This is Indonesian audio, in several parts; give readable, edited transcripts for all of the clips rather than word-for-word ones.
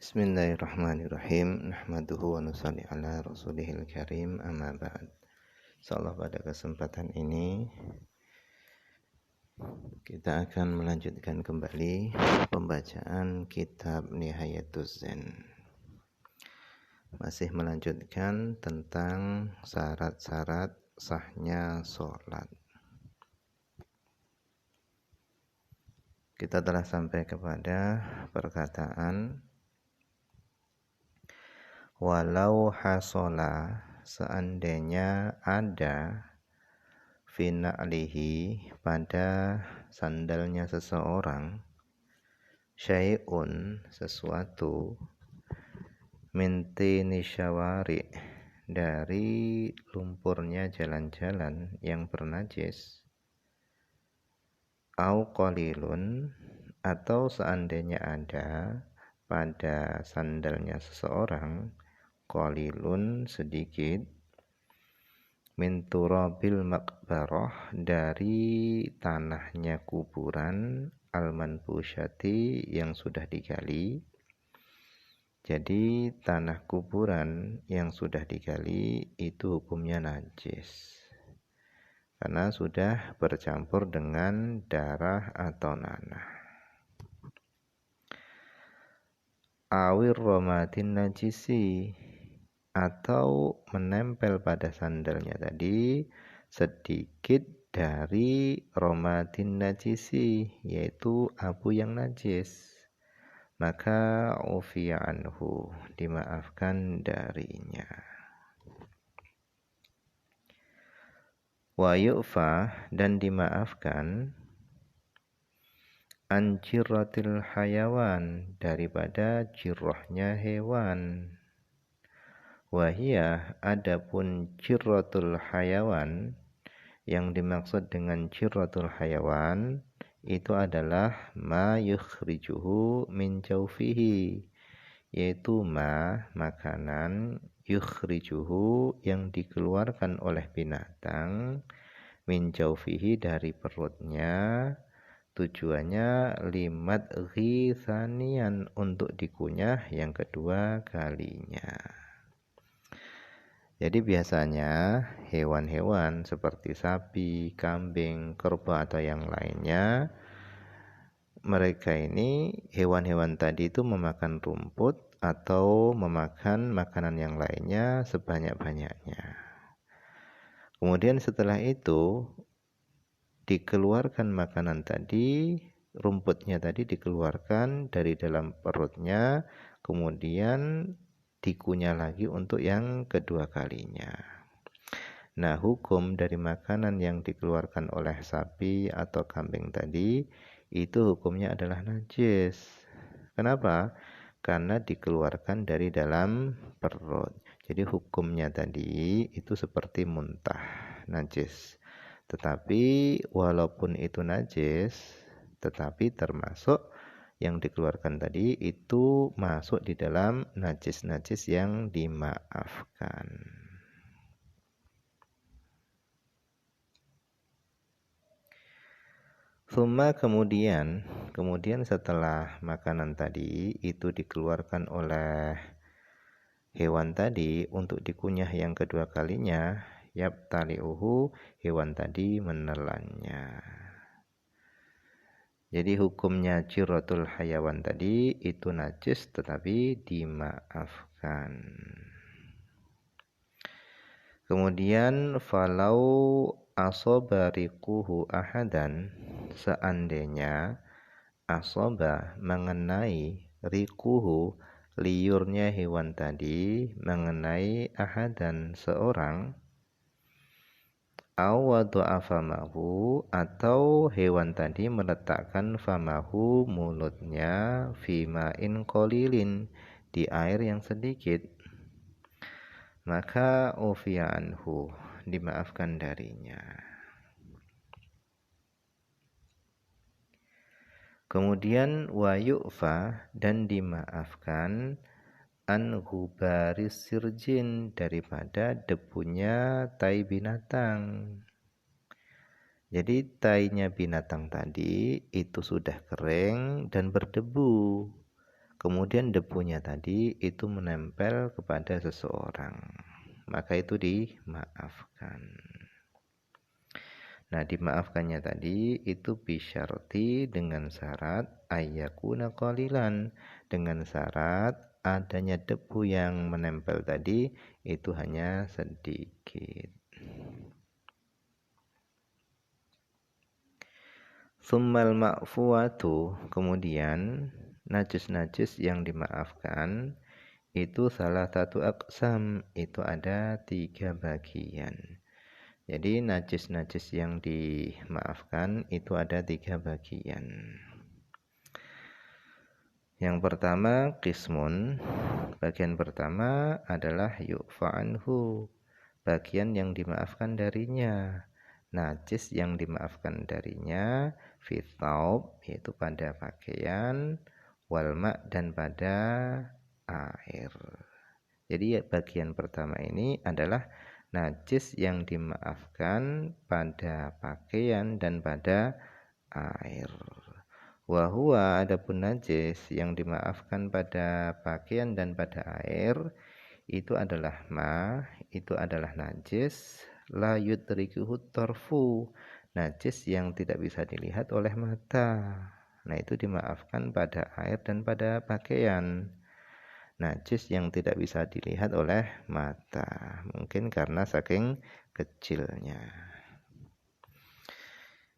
Bismillahirrahmanirrahim. Nahmaduhu wa nusalli ala rasulihil karim, amma ba'd. Insyaallah pada kesempatan ini kita akan melanjutkan kembali pembacaan kitab Nihayatuz Zen. Masih melanjutkan tentang syarat-syarat sahnya sholat. Kita telah sampai kepada perkataan walau hasola, seandainya ada fina'lihi, pada sandalnya seseorang, syai'un, sesuatu, minti nisyawari, dari lumpurnya jalan-jalan yang bernajis, au qalilun, atau seandainya ada pada sandalnya seseorang qalilun, sedikit, min turabil maqbarah, dari tanahnya kuburan, al-manfusyati, yang sudah digali. Jadi tanah kuburan yang sudah digali itu hukumnya najis karena sudah bercampur dengan darah atau nanah. Awir romatin najisi, atau menempel pada sandalnya tadi sedikit dari romatin najisi, yaitu abu yang najis, maka ufiya anhu, dimaafkan darinya. Wa yu'fa, dan dimaafkan, an jirratil hayawan, daripada jirrohnya hewan. Wahiyah, adapun jirratul hayawan, yang dimaksud dengan jirratul hayawan itu adalah ma yukhrijuhu min jawfihi, yaitu makanan, yukhrijuhu, yang dikeluarkan oleh binatang, min jawfihi, dari perutnya, tujuannya limat ghisanian, untuk dikunyah yang kedua kalinya. Jadi biasanya hewan-hewan seperti sapi, kambing, kerbau atau yang lainnya, mereka ini, hewan-hewan tadi itu memakan rumput atau memakan makanan yang lainnya sebanyak-banyaknya. Kemudian setelah itu dikeluarkan makanan tadi, rumputnya tadi dikeluarkan dari dalam perutnya, kemudian dikunyah lagi untuk yang kedua kalinya. Nah, hukum dari makanan yang dikeluarkan oleh sapi atau kambing tadi itu hukumnya adalah najis. Kenapa? Karena dikeluarkan dari dalam perut. Jadi hukumnya tadi itu seperti muntah, najis. Tetapi walaupun itu najis, tetapi termasuk yang dikeluarkan tadi itu masuk di dalam najis-najis yang dimaafkan. Summa, kemudian setelah makanan tadi itu dikeluarkan oleh hewan tadi untuk dikunyah yang kedua kalinya, yabtali'uhu, hewan tadi menelannya. Jadi hukumnya jirratul hayawan tadi itu najis tetapi dimaafkan. Kemudian falau asoba riquhu ahadan, seandainya asoba, mengenai, riquhu, liurnya hewan tadi mengenai ahadan, seorang, awadu'a famahu, atau hewan tadi meletakkan famahu, mulutnya, fima'in qalilin, di air yang sedikit, maka ufiya anhu, dimaafkan darinya. Kemudian wa yu'fa, dan dimaafkan, an ghubaris sirjin, daripada debunya tai binatang. Jadi tainya binatang tadi itu sudah kering dan berdebu. kemudian debunya tadi itu menempel kepada seseorang, maka itu dimaafkan. Nah, dimaafkannya tadi itu bisyarti dengan syarat ayyakuna qalilan, dengan syarat adanya debu yang menempel tadi itu hanya sedikit. Tsummal ma'fuwatu, kemudian najis-najis yang dimaafkan itu salah satu aqsam, itu ada 3 bagian. Jadi najis-najis yang dimaafkan itu ada 3 bagian. Yang pertama qismun, bagian pertama adalah yu'fa anhu, bagian yang dimaafkan darinya. Najis yang dimaafkan darinya fi tsaub, yaitu pada pakaian, wal ma' dan pada air. Jadi bagian pertama ini adalah najis yang dimaafkan pada pakaian dan pada air. Wa huwa, adapun najis yang dimaafkan pada pakaian dan pada air itu adalah itu adalah najis la yudrikuhu tarfu, najis yang tidak bisa dilihat oleh mata. Nah, itu dimaafkan pada air dan pada pakaian. Najis yang tidak bisa dilihat oleh mata, mungkin karena saking kecilnya.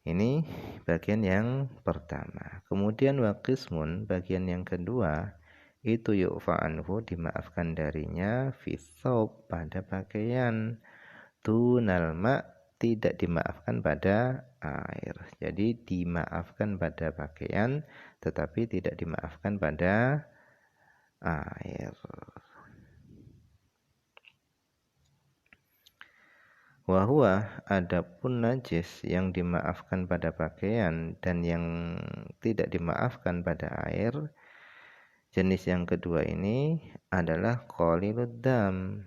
Ini bagian yang pertama. Kemudian waqismun, bagian yang kedua, itu yu'fa anhu, dimaafkan darinya fi thawb, pada pakaian, dunal ma', tidak dimaafkan pada air. Jadi dimaafkan pada pakaian tetapi tidak dimaafkan pada air. Wa huwa, adapun najis yang dimaafkan pada pakaian dan yang tidak dimaafkan pada air, jenis yang kedua ini adalah qalilud dam,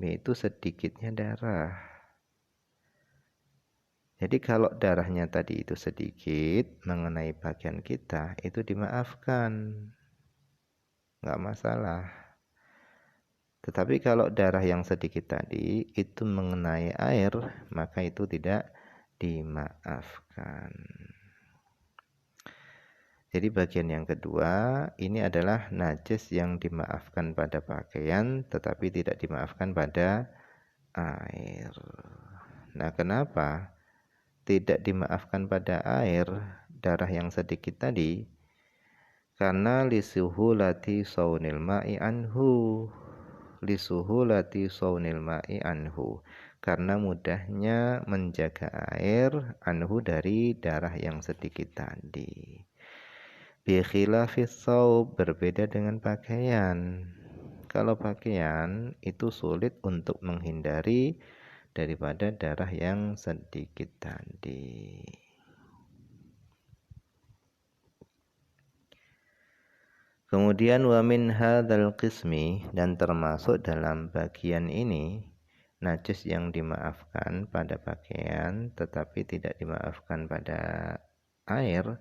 yaitu sedikitnya darah. Jadi kalau darahnya tadi itu sedikit mengenai bagian kita, itu dimaafkan, nggak masalah. Tetapi kalau darah yang sedikit tadi itu mengenai air, maka itu tidak dimaafkan. Jadi bagian yang kedua ini adalah najis yang dimaafkan pada pakaian tetapi tidak dimaafkan pada air. Nah, kenapa tidak dimaafkan pada air, darah yang sedikit tadi? Karena lisuhulati saunil ma'i anhu, lisuhulati saunil ma'i anhu, karena mudahnya menjaga air anhu, dari darah yang sedikit tadi. Bi khilafis saub, berbeda dengan pakaian. Kalau pakaian itu sulit untuk menghindari daripada darah yang sedikit tadi. Kemudian wa min hadzal qismi, dan termasuk dalam bagian ini najis yang dimaafkan pada pakaian tetapi tidak dimaafkan pada air,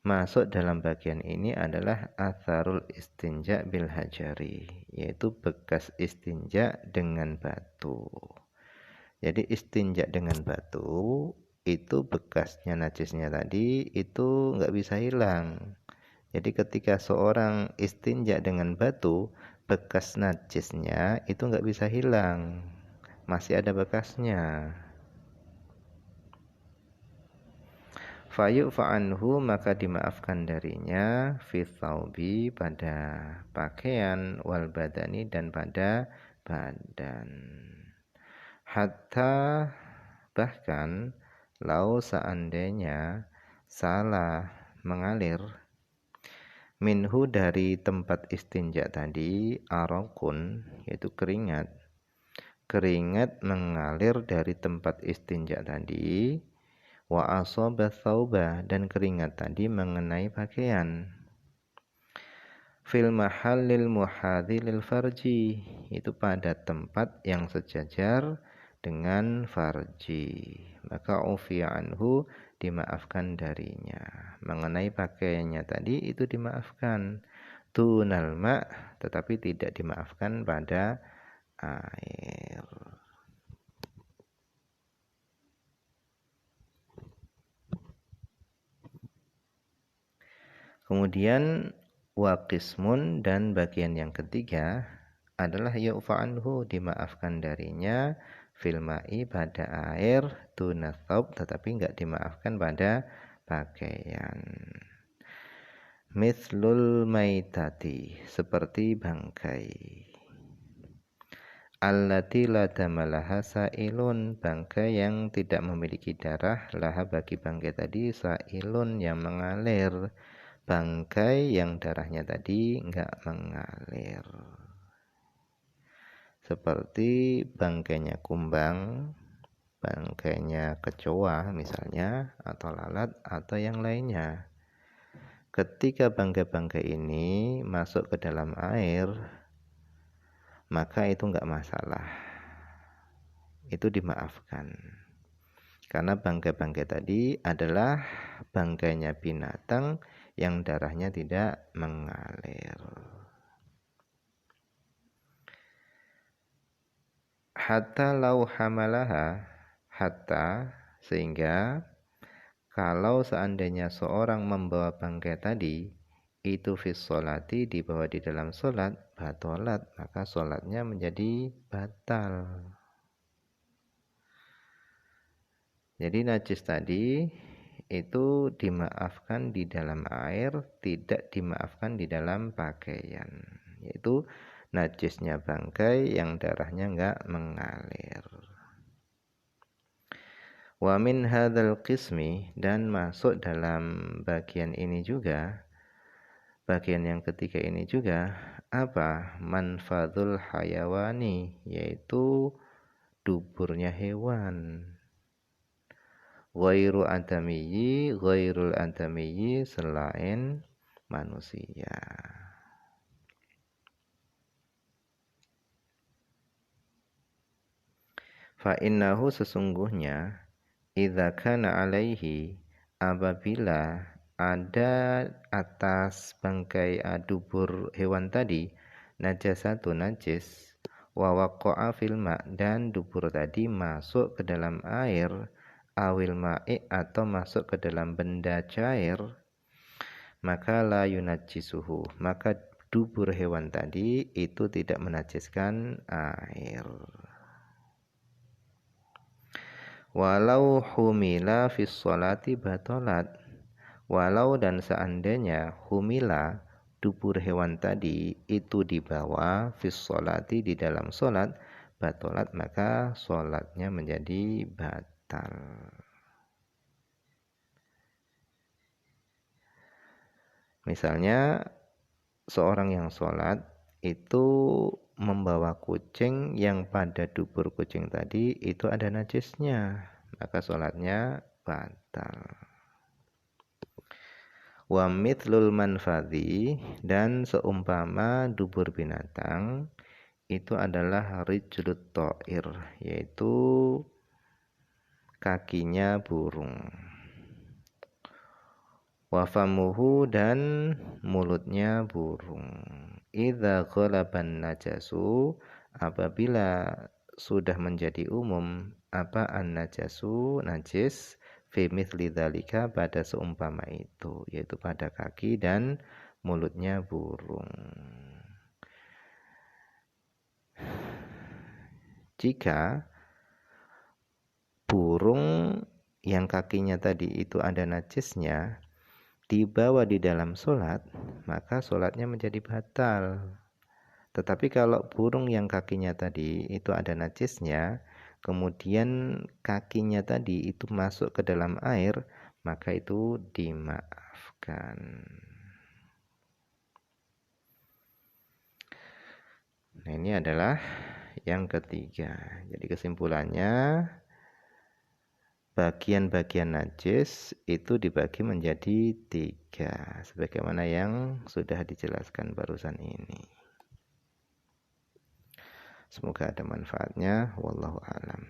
masuk dalam bagian ini adalah atharul istinja bil hajari, yaitu bekas istinja dengan batu. Jadi istinja dengan batu itu bekasnya najisnya tadi itu nggak bisa hilang. Jadi ketika seorang istinja dengan batu, bekas najisnya itu nggak bisa hilang, masih ada bekasnya. Fayu'fa anhu, maka dimaafkan darinya fi thawbi, pada pakaian, wal badani, dan pada badan. Hatta, bahkan, lau seandainya salah mengalir minhu, dari tempat istinja tadi, arokun, yaitu keringat mengalir dari tempat istinja tadi, wa asaba thawba, dan keringat tadi mengenai pakaian, fil mahallil muhadhilil farji, itu pada tempat yang sejajar dengan farji, maka ufiya anhu, dimaafkan darinya. Mengenai pakaiannya tadi itu dimaafkan. Dunal ma, tetapi tidak dimaafkan pada air. Kemudian waqismun, dan bagian yang ketiga adalah yu'fa anhu, dimaafkan darinya fil ma'i, pada air, tunathawb, tetapi enggak dimaafkan pada pakaian. Mithlul maitati, seperti bangkai. Allati la damalaha sa'ilun, bangkai yang tidak memiliki darah, laha bagi bangkai tadi, sa'ilun, yang mengalir. Bangkai yang darahnya tadi enggak mengalir. Seperti bangkainya kumbang, bangkainya kecoa misalnya, atau lalat, atau yang lainnya. Ketika bangkai-bangkai ini masuk ke dalam air, maka itu enggak masalah. Itu dimaafkan. Karena bangkai-bangkai tadi adalah bangkainya binatang yang darahnya tidak mengalir. Hatta lau hamalaha, hatta, sehingga kalau seandainya seorang membawa bangkai tadi, itu fis sholati, dibawa di dalam sholat, batolat, maka sholatnya menjadi batal. Jadi najis tadi itu dimaafkan di dalam air, tidak dimaafkan di dalam pakaian. Yaitu najisnya bangkai yang darahnya enggak mengalir. Wa min hadzal qismi, dan masuk dalam bagian ini juga, bagian yang ketiga ini juga, apa? Manfadul hayawani, yaitu duburnya hewan. Ghairul adamiyyi, selain manusia. Fa innahu, sesungguhnya, idza kana alaihi, apabila ada atas bangkai dubur hewan tadi najasatu, najis, wa waqa'a fil ma', dan dubur tadi masuk ke dalam air, awil ma'i, atau masuk ke dalam benda cair, maka la yunajjisuhu, maka dubur hewan tadi itu tidak menajiskan air. Walau humila fis sholati batolat, walau dan seandainya humila, dubur hewan tadi itu dibawa fis sholati, di dalam sholat, batolat, maka sholatnya menjadi batal. Misalnya seorang yang sholat itu membawa kucing yang pada dubur kucing tadi itu ada najisnya, maka sholatnya batal. Wa mithlul manfadhi, dan seumpama dubur binatang itu adalah rijlut ta'ir, yaitu kakinya burung. Wa famuhu, dan mulutnya burung. Idza ghalaban najasu, apabila sudah menjadi umum apa an-najasu, najis, fi mithli dzalika, pada seumpama itu, yaitu pada kaki dan mulutnya burung. Jika burung yang kakinya tadi itu ada najisnya dibawa di dalam sholat, maka sholatnya menjadi batal. Tetapi kalau burung yang kakinya tadi itu ada najisnya, kemudian kakinya tadi itu masuk ke dalam air, maka itu dimaafkan. Nah, ini adalah yang ketiga. Jadi kesimpulannya, bagian-bagian najis itu dibagi menjadi 3, sebagaimana yang sudah dijelaskan barusan ini. Semoga ada manfaatnya. Wallahu a'lam.